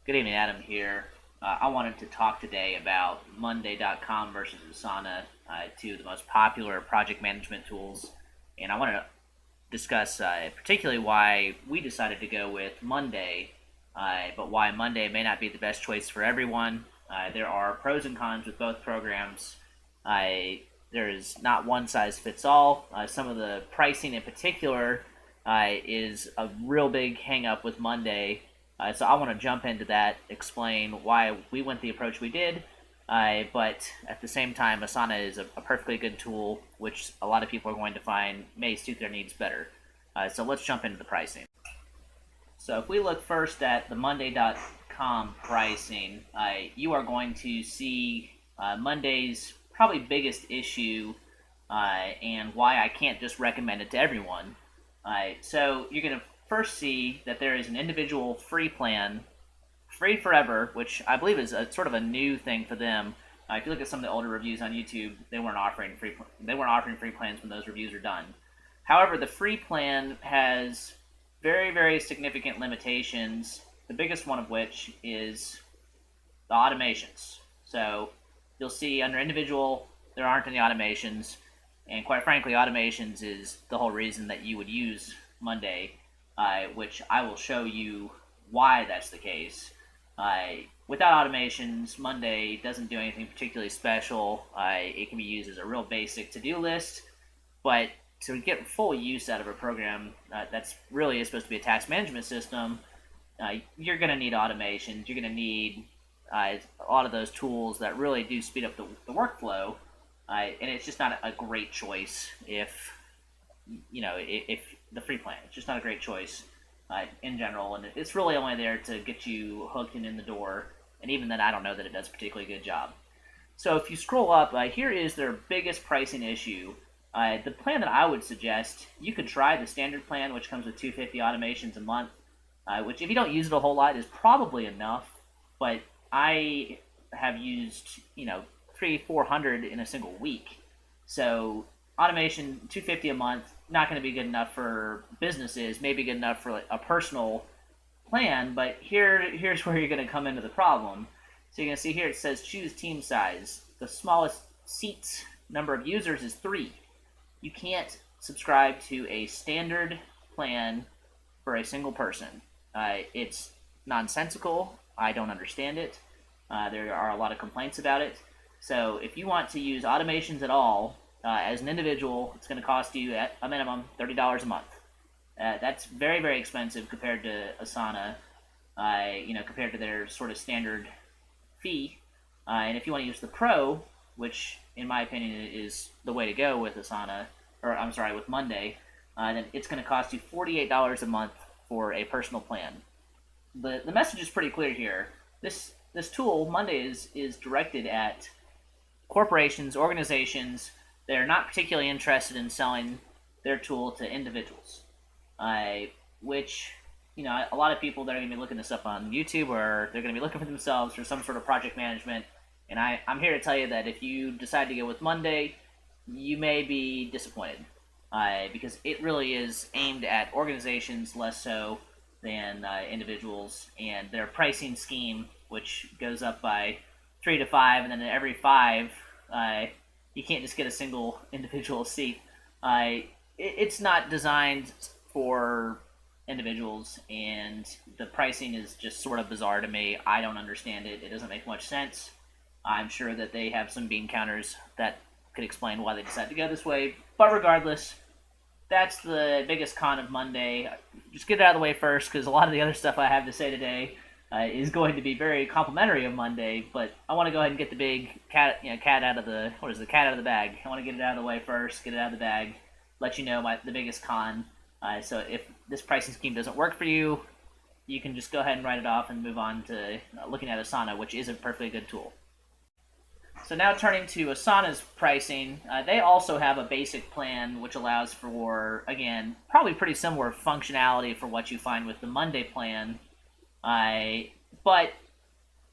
Good evening, Adam here. I wanted to talk today about Monday.com versus Asana, two of the most popular project management tools. And I wanted to discuss particularly why we decided to go with Monday, but why Monday may not be the best choice for everyone. There are pros and cons with both programs. There is not one size fits all. Some of the pricing in particular is a real big hang up with Monday. So I want to jump into that, explain why we went the approach we did, but at the same time, Asana is a perfectly good tool, which a lot of people are going to find may suit their needs better. So let's jump into the pricing. So if we look first at the Monday.com pricing, you are going to see Monday's probably biggest issue and why I can't just recommend it to everyone. So you're going to first see that there is an individual free plan, free forever, which I believe is a sort of a new thing for them. If you look at some of the older reviews on YouTube, they weren't offering free plans when those reviews are done. However, the free plan has very significant limitations. The biggest one of which is the automations. So you'll see under individual there aren't any automations, and quite frankly, automations is the whole reason that you would use Monday, which I will show you why that's the case. Without automations, Monday doesn't do anything particularly special. It can be used as a real basic to-do list, but to get full use out of a program that's really is supposed to be a task management system, you're going to need automations. You're going to need a lot of those tools that really do speed up the workflow, and it's just not a great choice if if the free plan. It's just not a great choice in general, and it's really only there to get you hooked and in the door. And even then, I don't know that it does a particularly good job. So if you scroll up, here is their biggest pricing issue. The plan that I would suggest, you could try the standard plan, which comes with 250 automations a month, which if you don't use it a whole lot is probably enough. But I have used 300-400 in a single week. So automation 250 a month, not going to be good enough for businesses, maybe good enough for a personal plan, but here's where you're going to come into the problem. So you can see here it says choose team size. The smallest seats number of users is 3. You can't subscribe to a standard plan for a single person. It's nonsensical. I don't understand it. There are a lot of complaints about it. So if you want to use automations at all, as an individual, it's going to cost you at a minimum $30 a month. That's very expensive compared to Asana, compared to their sort of standard fee. And if you want to use the Pro, which in my opinion is the way to go with Asana, or I'm sorry, with Monday, then it's going to cost you $48 a month for a personal plan. The message is pretty clear here. This tool, Monday, is directed at corporations, organizations. They're not particularly interested in selling their tool to individuals, which, a lot of people that are going to be looking this up on YouTube, or they're going to be looking for themselves for some sort of project management. And I'm here to tell you that if you decide to go with Monday, you may be disappointed, because it really is aimed at organizations less so than individuals, and their pricing scheme, which goes up by 3 to 5, and then every 5, you can't just get a single individual seat. It's not designed for individuals, and the pricing is just sort of bizarre to me. I don't understand it. It doesn't make much sense. I'm sure that they have some bean counters that could explain why they decided to go this way. But regardless, that's the biggest con of Monday. Just get it out of the way first, because a lot of the other stuff I have to say today is going to be very complimentary of Monday. But I want to go ahead and get the big cat out of the cat out of the bag. I want to get it out of the way first, get it out of the bag, let you know the biggest con. So if this pricing scheme doesn't work for you, you can just go ahead and write it off and move on to looking at Asana, which is a perfectly good tool. So now turning to Asana's pricing, they also have a basic plan which allows for, again, probably pretty similar functionality for what you find with the Monday plan. But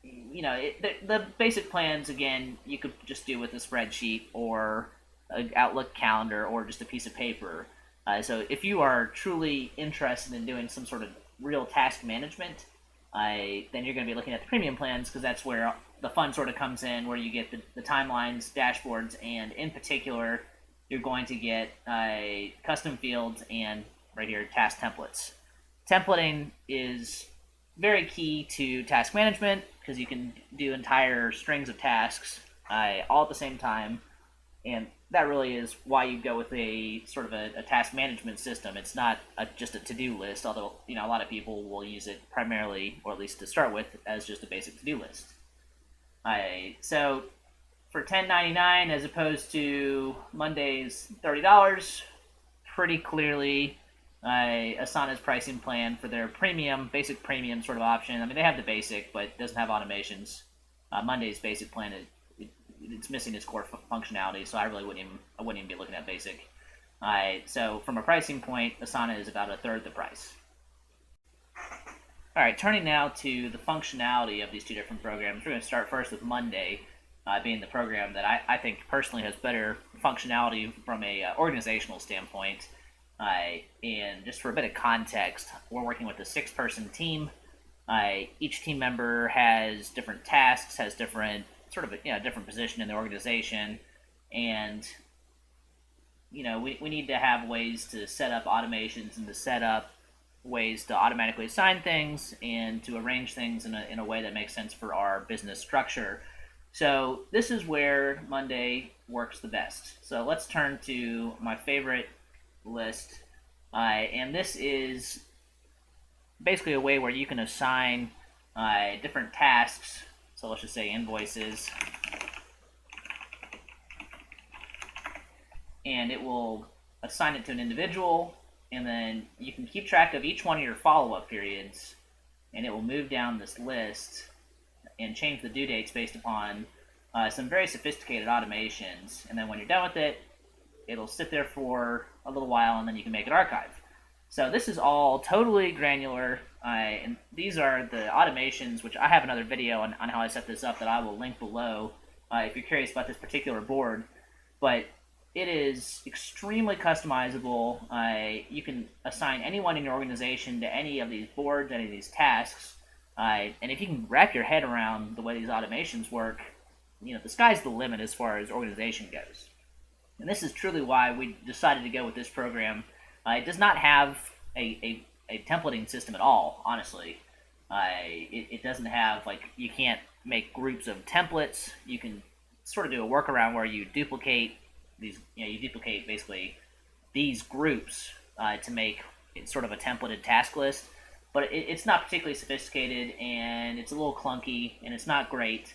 the basic plans, again, you could just do with a spreadsheet or an Outlook calendar or just a piece of paper. So if you are truly interested in doing some sort of real task management, then you're going to be looking at the premium plans because that's where the fun sort of comes in, where you get the timelines, dashboards, and in particular, you're going to get custom fields and right here task templates. Templating is very key to task management because you can do entire strings of tasks all at the same time, and that really is why you go with a sort of a task management system. It's not just a to-do list, although a lot of people will use it primarily, or at least to start with, as just a basic to-do list. So for $10.99 as opposed to Monday's $30, pretty clearly Asana's pricing plan for their basic premium sort of option. I mean, they have the basic, but it doesn't have automations. Monday's basic plan it's missing its core functionality, so I wouldn't even be looking at basic. So from a pricing point, Asana is about a third the price. All right, turning now to the functionality of these two different programs. We're going to start first with Monday, being the program that I think personally has better functionality from a organizational standpoint. And just for a bit of context, we're working with a 6-person team. Each team member has different tasks, has different different position in the organization, and we need to have ways to set up automations and to set up ways to automatically assign things and to arrange things in a way that makes sense for our business structure. So this is where Monday works the best. So let's turn to my favorite list, and this is basically a way where you can assign different tasks. So let's just say invoices, and it will assign it to an individual, and then you can keep track of each one of your follow-up periods, and it will move down this list and change the due dates based upon some very sophisticated automations. And then when you're done with it, it'll sit there for a little while, and then you can make it archive. So this is all totally granular, and these are the automations, which I have another video on how I set this up that I will link below if you're curious about this particular board. But it is extremely customizable. You can assign anyone in your organization to any of these boards, any of these tasks, and if you can wrap your head around the way these automations work, the sky's the limit as far as organization goes. And this is truly why we decided to go with this program. It does not have a templating system at all, honestly. It doesn't have, you can't make groups of templates. You can sort of do a workaround where you duplicate these, you duplicate basically these groups to make it sort of a templated task list. But it's not particularly sophisticated, and it's a little clunky, and it's not great.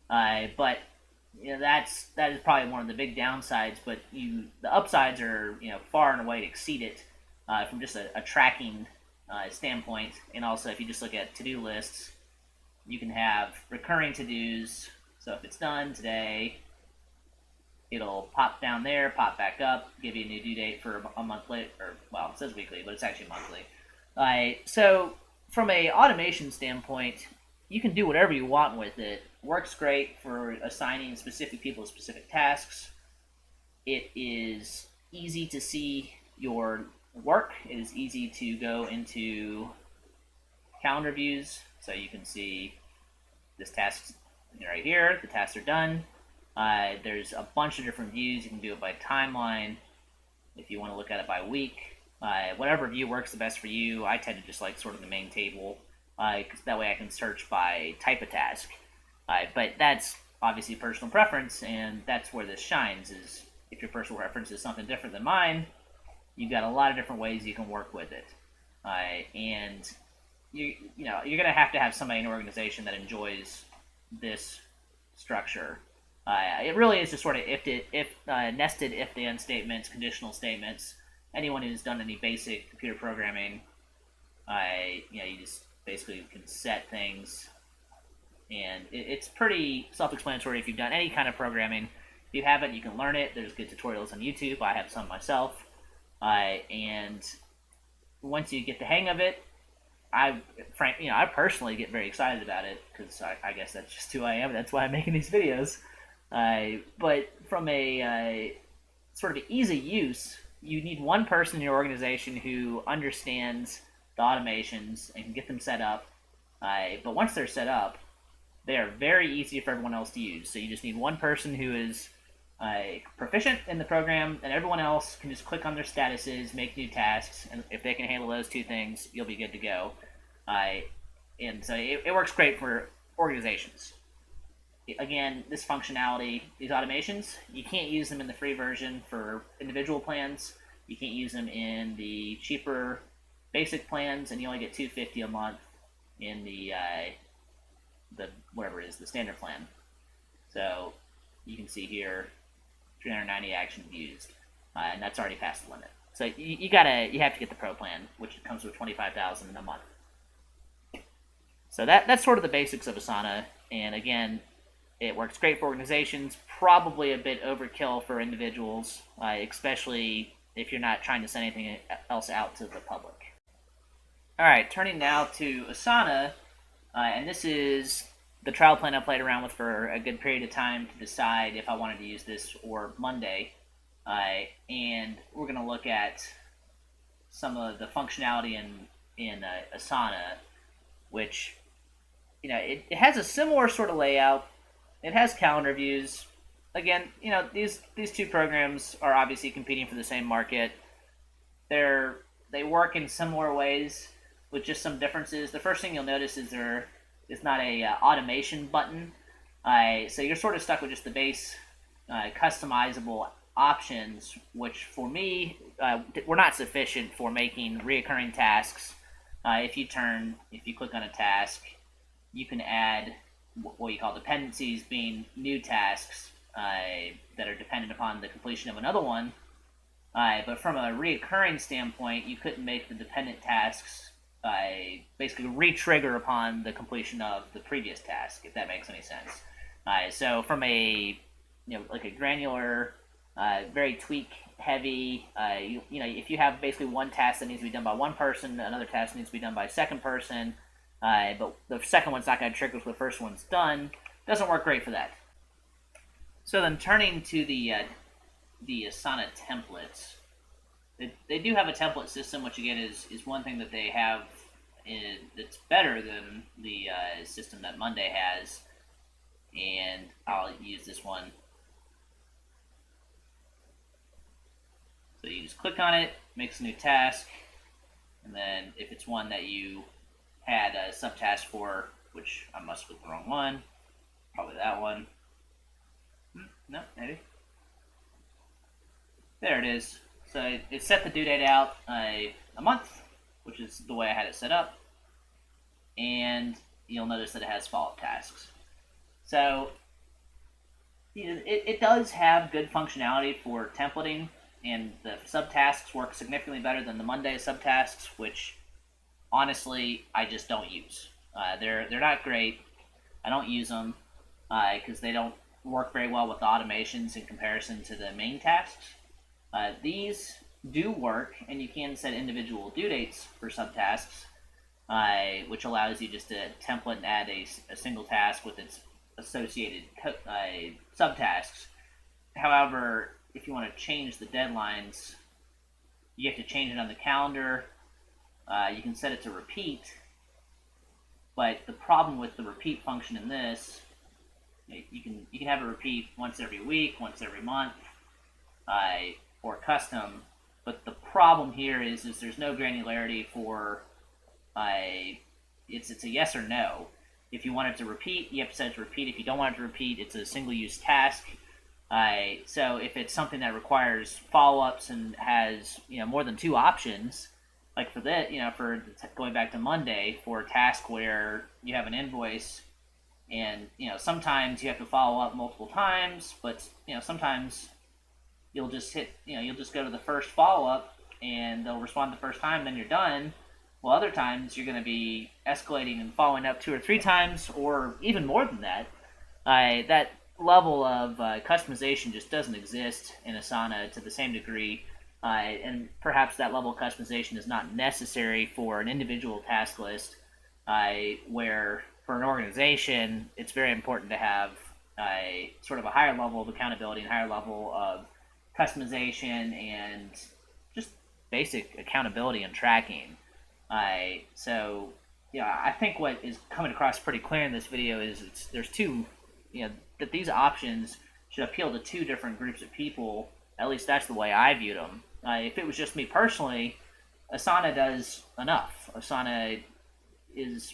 But that is probably one of the big downsides. But the upsides are far and away exceed it from just a tracking standpoint. And also, if you just look at to-do lists, you can have recurring to-dos. So if it's done today, it'll pop down there, pop back up, give you a new due date for a month later. Or, well, it says weekly, but it's actually monthly. So from a automation standpoint, you can do whatever you want with it. Works great for assigning specific people to specific tasks. It is easy to see your work. It is easy to go into calendar views, so you can see this task right here. The tasks are done. There's a bunch of different views. You can do it by timeline if you want to look at it by week. Whatever view works the best for you. I tend to just like sort of the main table, because that way I can search by type of task. But that's obviously personal preference, and that's where this shines. Is if your personal preference is something different than mine, you've got a lot of different ways you can work with it. And you're going to have somebody in an organization that enjoys this structure. It really is just sort of nested if-then statements, conditional statements. Anyone who's done any basic computer programming, you just basically can set things, and it's pretty self-explanatory if you've done any kind of programming. If you haven't, you can learn it. There's good tutorials on YouTube. I have some myself, and once you get the hang of it, I personally get very excited about it because I guess that's just who I am. That's why I'm making these videos. But from a sort of easy use, you need one person in your organization who understands the automations and can get them set up. But once they're set up, they are very easy for everyone else to use. So you just need one person who is proficient in the program, and everyone else can just click on their statuses, make new tasks, and if they can handle those two things, you'll be good to go. Uh, and so it works great for organizations. Again, this functionality, these automations, you can't use them in the free version for individual plans. You can't use them in the cheaper basic plans, and you only get $250 a month in the whatever it is, the standard plan. So you can see here 390 actions used, and that's already past the limit. So you have to get the pro plan, which comes with 25,000 a month. So that's sort of the basics of Asana, and again, it works great for organizations. Probably a bit overkill for individuals, especially if you're not trying to send anything else out to the public. All right, turning now to Asana, and this is the trial plan I played around with for a good period of time to decide if I wanted to use this or Monday. And we're going to look at some of the functionality in Asana, which it has a similar sort of layout. It has calendar views. Again, these two programs are obviously competing for the same market. They work in similar ways with just some differences. The first thing you'll notice is there is not a automation button. So you're sort of stuck with just the base customizable options, which for me were not sufficient for making reoccurring tasks. If you click on a task, you can add what you call dependencies, being new tasks that are dependent upon the completion of another one. But from a reoccurring standpoint, you couldn't make the dependent tasks basically re-trigger upon the completion of the previous task, if that makes any sense. So from a like a granular, very tweak heavy, if you have basically one task that needs to be done by one person, another task needs to be done by a second person, but the second one's not going to trigger if the first one's done, doesn't work great for that. So then turning to the Asana templates, they do have a template system, which again is one thing that they have that's better than the system that Monday has, and I'll use this one. So you just click on it, makes a new task, and then if it's one that you had a subtask for, which I must click the wrong one, probably that one. No, maybe. There it is. So it set the due date out a month, which is the way I had it set up, and you'll notice that it has follow-up tasks. So it does have good functionality for templating, and the subtasks work significantly better than the Monday subtasks, which honestly I just don't use. They're not great. I don't use them because they don't work very well with the automations in comparison to the main tasks. These do work, and you can set individual due dates for subtasks, which allows you just to template and add a single task with its associated subtasks. However, if you want to change the deadlines, you have to change it on the calendar. You can set it to repeat, but the problem with the repeat function in this, you can have it repeat once every week, once every month, or custom. But the problem here is there's no granularity for it's a yes or no. If you want it to repeat, you have to set it to repeat. If you don't want it to repeat, it's a single-use task. So if it's something that requires follow-ups and has more than two options, like for that, for going back to Monday, for a task where you have an invoice and sometimes you have to follow up multiple times, but sometimes you'll just go to the first follow-up and they'll respond the first time, then you're done. Well, other times you're going to be escalating and following up 2 or 3 times, or even more than that. That level of customization just doesn't exist in Asana to the same degree, and perhaps that level of customization is not necessary for an individual task list, where for an organization it's very important to have sort of a higher level of accountability and higher level of customization and just basic accountability and tracking. So Yeah, I think what is coming across pretty clear in this video is there's two, that these options should appeal to two different groups of people. At least that's the way I viewed them. If it was just me personally, Asana does enough. Asana is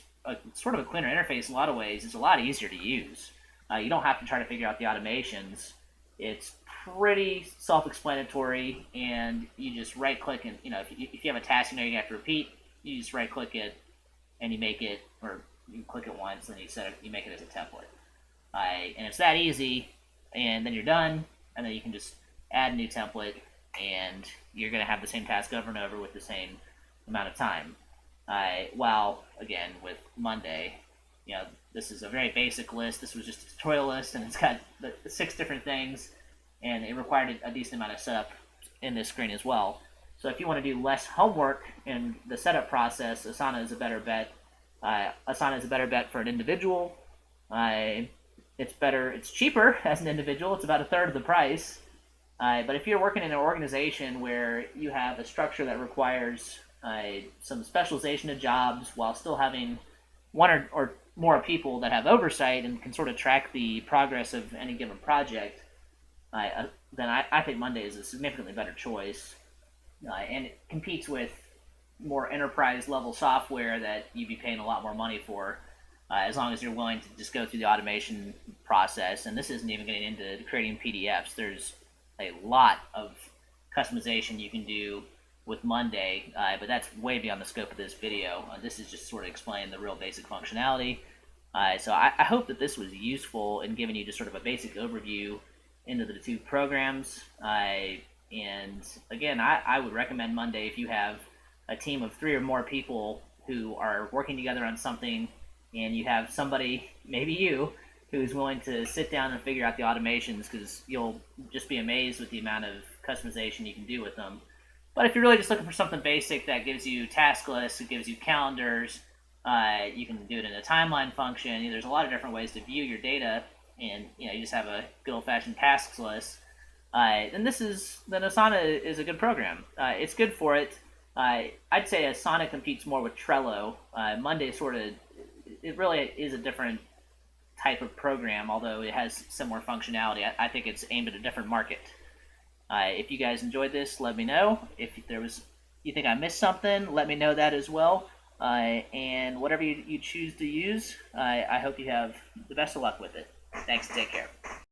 sort of a cleaner interface in a lot of ways. It's a lot easier to use. You don't have to try to figure out the automations. It's pretty self-explanatory, and you just right-click and if you have a task you have to repeat, you just right-click it and you make it, or you click it once and you make it as a template. And it's that easy, and then you're done, and then you can just add a new template, and you're going to have the same task over and over with the same amount of time. While again with Monday, this is a very basic list. This was just a tutorial list, and it's got the 6 different things, and it required a decent amount of setup in this screen as well. So if you want to do less homework in the setup process, Asana is a better bet. Asana is a better bet for an individual. It's better. It's cheaper as an individual. It's about a third of the price. But if you're working in an organization where you have a structure that requires some specialization of jobs while still having one or more people that have oversight and can sort of track the progress of any given project, then I think Monday is a significantly better choice. And it competes with more enterprise level software that you'd be paying a lot more money for, as long as you're willing to just go through the automation process. And this isn't even getting into creating PDFs. There's a lot of customization you can do with Monday, but that's way beyond the scope of this video. This is just sort of explaining the real basic functionality. So I hope that this was useful in giving you just sort of a basic overview into the two programs. And again, I would recommend Monday if you have a team of 3 or more people who are working together on something, and you have somebody, maybe you, who's willing to sit down and figure out the automations, because you'll just be amazed with the amount of customization you can do with them. But if you're really just looking for something basic that gives you task lists, it gives you calendars, you can do it in a timeline function. There's a lot of different ways to view your data, and you just have a good old-fashioned tasks list. Then Asana is a good program. It's good for it. I'd say Asana competes more with Trello. Monday it really is a different type of program, although it has similar functionality. I think it's aimed at a different market. If you guys enjoyed this, let me know. If you think I missed something, let me know that as well. And whatever you choose to use, I hope you have the best of luck with it. Thanks. Take care.